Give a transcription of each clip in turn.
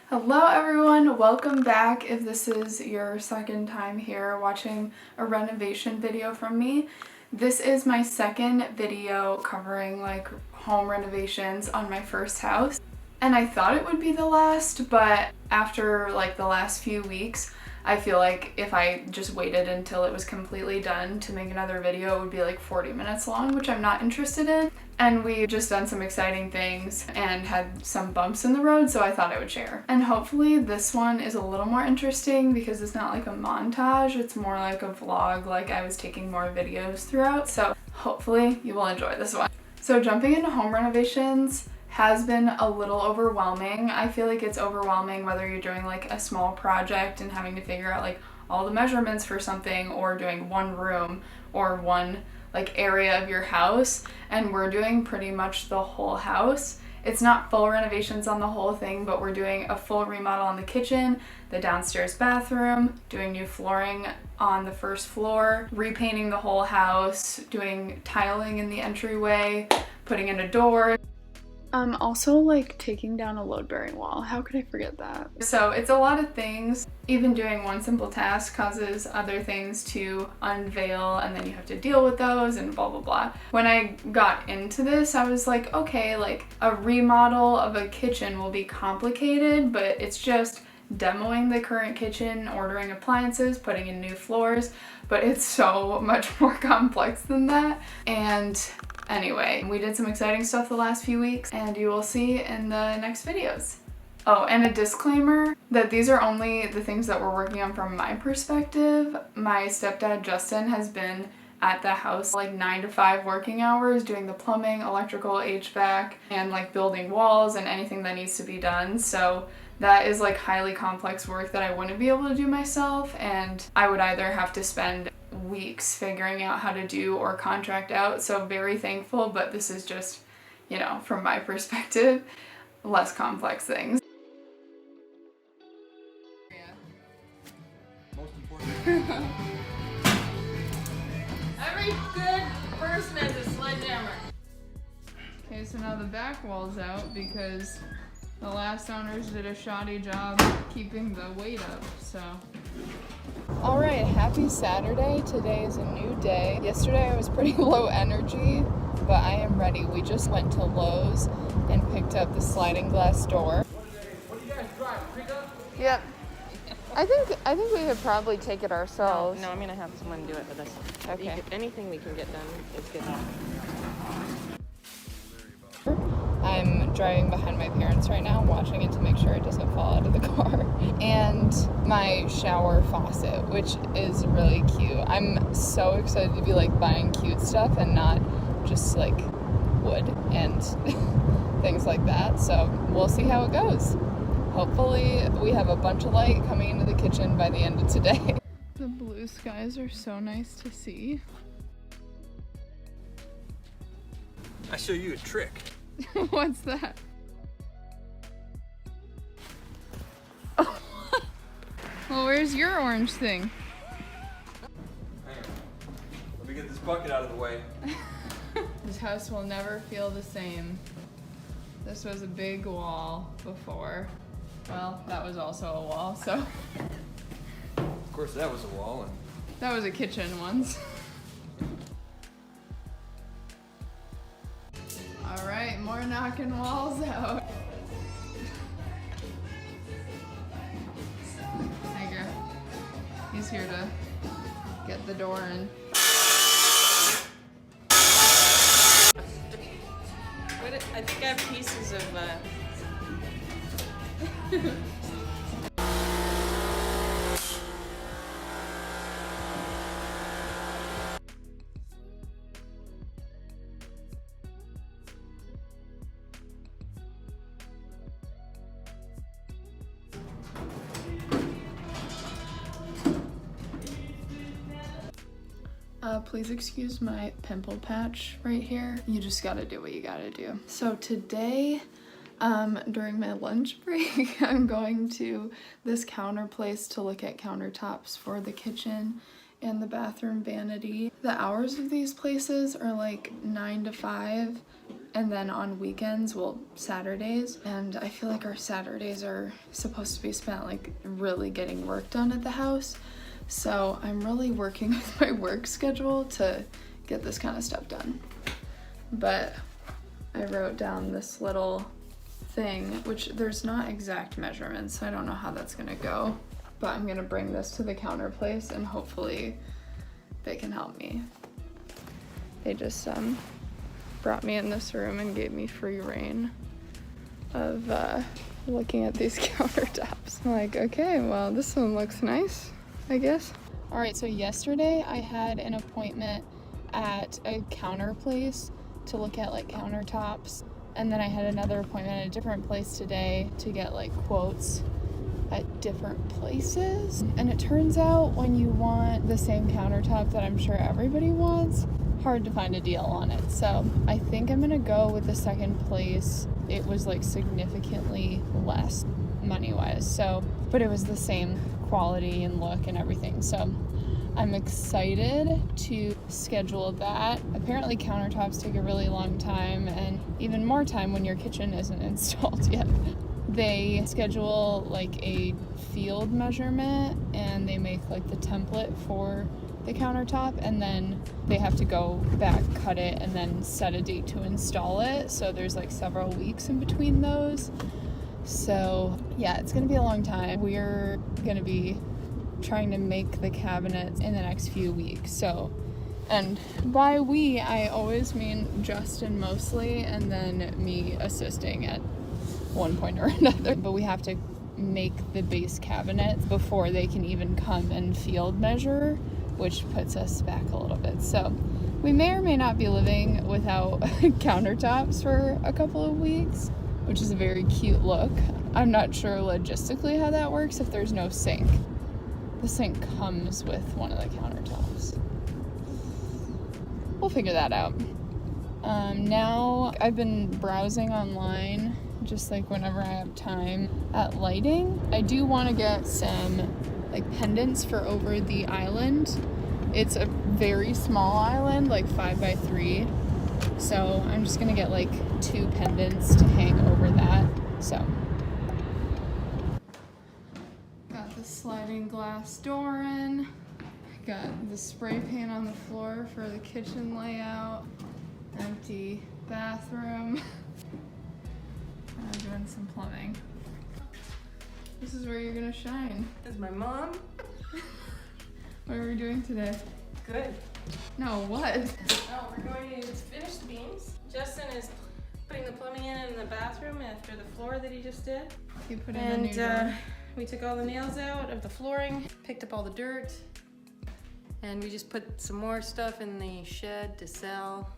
Hello everyone, welcome back if this is your second time here watching a renovation video from me. This is my second video covering like home renovations on my first house. And I thought it would be the last, but after like the last few weeks, I feel like if I just waited until it was completely done to make another video, it would be like 40 minutes long, which I'm not interested in. And we've just done some exciting things and had some bumps in the road, so I thought I would share. And hopefully this one is a little more interesting because it's not like a montage, it's more like a vlog, like I was taking more videos throughout, so hopefully you will enjoy this one. So jumping into home renovations has been a little overwhelming. I feel like it's overwhelming whether you're doing like a small project and having to figure out like all the measurements for something, or doing one room or one like area of your house, and we're doing pretty much the whole house. It's not full renovations on the whole thing, but we're doing a full remodel on the kitchen, the downstairs bathroom, doing new flooring on the first floor, repainting the whole house, doing tiling in the entryway, putting in a door. Also like taking down a load-bearing wall. How could I forget that? So it's a lot of things. Even doing one simple task causes other things to unveil, and then you have to deal with those and blah blah blah. When I got into this, I was like, okay, like a remodel of a kitchen will be complicated, but it's just demoing the current kitchen, ordering appliances, putting in new floors, but it's so much more complex than that. And anyway, we did some exciting stuff the last few weeks, and you will see in the next videos. Oh, and a disclaimer that these are only the things that we're working on from my perspective. My stepdad, Justin, has been at the house like 9 to 5 working hours doing the plumbing, electrical, HVAC, and like building walls and anything that needs to be done. So that is like highly complex work that I wouldn't be able to do myself, and I would either have to spend weeks figuring out how to do or contract out. So very thankful, but this is just, you know, from my perspective, less complex things. Most important. Every good person has a sledgehammer. Okay, so now the back wall's out because the last owners did a shoddy job keeping the weight up, so. All right, happy Saturday. Today is a new day. Yesterday I was pretty low energy, but I am ready. We just went to Lowe's and picked up the sliding glass door. What do you guys drive? Pickup? Yep. I think we could probably take it ourselves. No, I'm gonna have someone do it with us. Okay. Anything we can get done is good. I'm driving behind my parents right now, watching it to make sure it doesn't fall out of the car. And my shower faucet, which is really cute. I'm so excited to be like buying cute stuff and not just like wood and things like that. So we'll see how it goes. Hopefully we have a bunch of light coming into the kitchen by the end of today. The blue skies are so nice to see. I show you a trick. What's that? Well, where's your orange thing? Hang on. Let me get this bucket out of the way. This house will never feel the same. This was a big wall before. Well, that was also a wall, so. Of course, that was a wall, and That was a kitchen once. All right, more knocking walls out. There you go. He's here to get the door in. I think I have pieces of Please excuse my pimple patch right here. You just gotta do what you gotta do. So today, during my lunch break, I'm going to this counter place to look at countertops for the kitchen and the bathroom vanity. The hours of these places are like 9 to 5, and then on weekends, well, Saturdays. And I feel like our Saturdays are supposed to be spent like really getting work done at the house. So I'm really working with my work schedule to get this kind of stuff done. But I wrote down this little thing, which there's not exact measurements, so I don't know how that's gonna go. But I'm gonna bring this to the counter place and hopefully they can help me. They just brought me in this room and gave me free reign of looking at these countertops. I'm like, okay, well, this one looks nice, I guess. All right, so yesterday I had an appointment at a counter place to look at like countertops, and then I had another appointment at a different place today to get like quotes at different places. And it turns out when you want the same countertop that I'm sure everybody wants, hard to find a deal on it. So I think I'm gonna go with the second place. It was like significantly less money-wise, so, but it was the same quality and look and everything. So I'm excited to schedule that. Apparently countertops take a really long time, and even more time when your kitchen isn't installed yet. They schedule like a field measurement and they make like the template for the countertop, and then they have to go back, cut it, and then set a date to install it. So there's like several weeks in between those. So yeah, it's gonna be a long time. We're gonna be trying to make the cabinets in the next few weeks. So, and by we, I always mean Justin mostly, and then me assisting at one point or another. But we have to make the base cabinets before they can even come and field measure, which puts us back a little bit. So we may or may not be living without countertops for a couple of weeks, which is a very cute look. I'm not sure logistically how that works if there's no sink. The sink comes with one of the countertops. We'll figure that out. Now I've been browsing online, just like whenever I have time, at lighting. I do want to get some like pendants for over the island. It's a very small island, like 5 by 3. So I'm just gonna get like 2 pendants to hang over that. So got the sliding glass door in. Got the spray paint on the floor for the kitchen layout. Empty bathroom. I'm doing some plumbing. This is where you're gonna shine. This is my mom. What are we doing today? Good. No, what? Oh, we're going to finish the beams. Justin is putting the plumbing in the bathroom after the floor that he just did. You put in a new door. We took all the nails out of the flooring, picked up all the dirt, and we just put some more stuff in the shed to sell.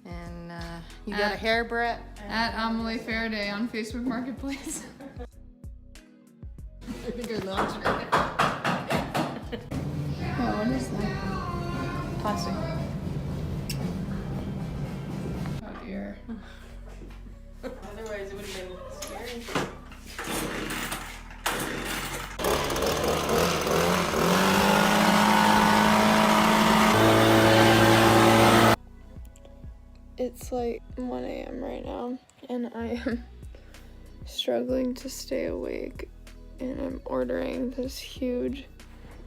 And you got a hairbrush At Amelie Faraday on Facebook Marketplace. I think I launched it. Yeah, what is that? Plastic. Oh dear. Otherwise, it would have been scary. It's like 1 a.m. right now, and I am struggling to stay awake, and I'm ordering this huge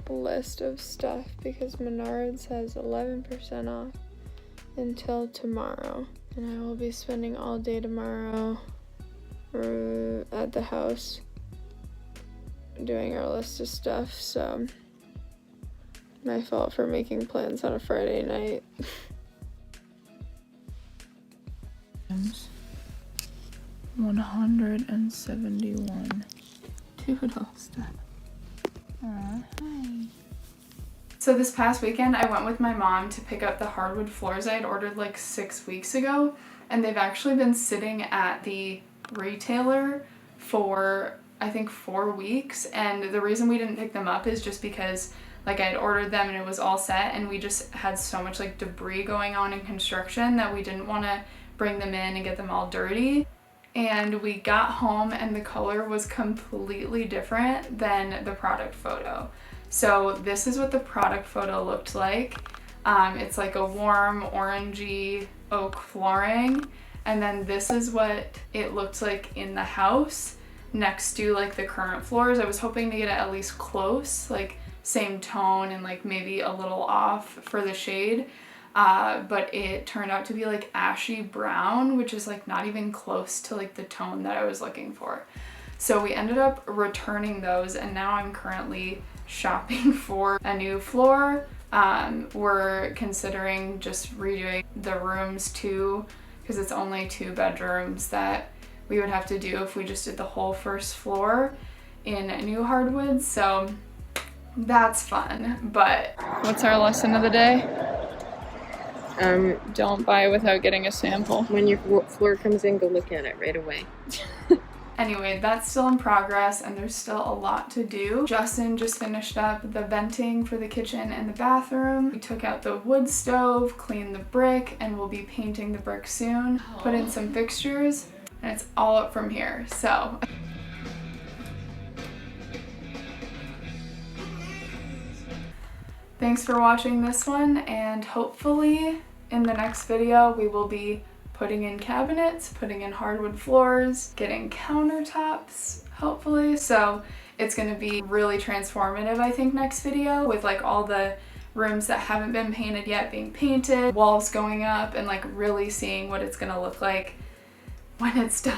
list of stuff because Menards has 11% off until tomorrow, and I will be spending all day tomorrow at the house doing our list of stuff. So my fault for making plans on a Friday night. $171 doodles. Hi. So this past weekend I went with my mom to pick up the hardwood floors I had ordered like 6 weeks ago, and they've actually been sitting at the retailer for I think 4 weeks, and the reason we didn't pick them up is just because like I had ordered them and it was all set, and we just had so much like debris going on in construction that we didn't want to bring them in and get them all dirty. And we got home and the color was completely different than the product photo. So this is what the product photo looked like. It's like a warm orangey oak flooring, and then this is what it looked like in the house next to like the current floors. I was hoping to get it at least close, like same tone and like maybe a little off for the shade, but it turned out to be like ashy brown, which is like not even close to like the tone that I was looking for. So we ended up returning those, and now I'm currently shopping for a new floor. We're considering just redoing the rooms too, because it's only 2 bedrooms that we would have to do if we just did the whole first floor in new hardwood. So that's fun. But what's our lesson of the day? Don't buy without getting a sample. When your floor comes in, go look at it right away. Anyway, that's still in progress and there's still a lot to do. Justin just finished up the venting for the kitchen and the bathroom. We took out the wood stove, cleaned the brick, and we'll be painting the brick soon. Put in some fixtures, and it's all up from here. So thanks for watching this one, and hopefully in the next video we will be putting in cabinets, putting in hardwood floors, getting countertops, hopefully. So it's gonna be really transformative, I think, next video, with like all the rooms that haven't been painted yet being painted, walls going up, and like really seeing what it's gonna look like when it's done.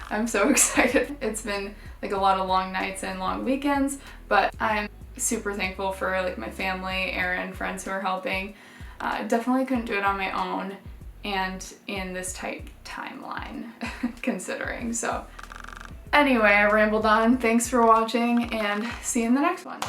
I'm so excited. It's been like a lot of long nights and long weekends, but I'm super thankful for like my family, Aaron, friends who are helping. Definitely couldn't do it on my own, and in this tight timeline considering. So anyway, I rambled on. Thanks for watching, and see you in the next one.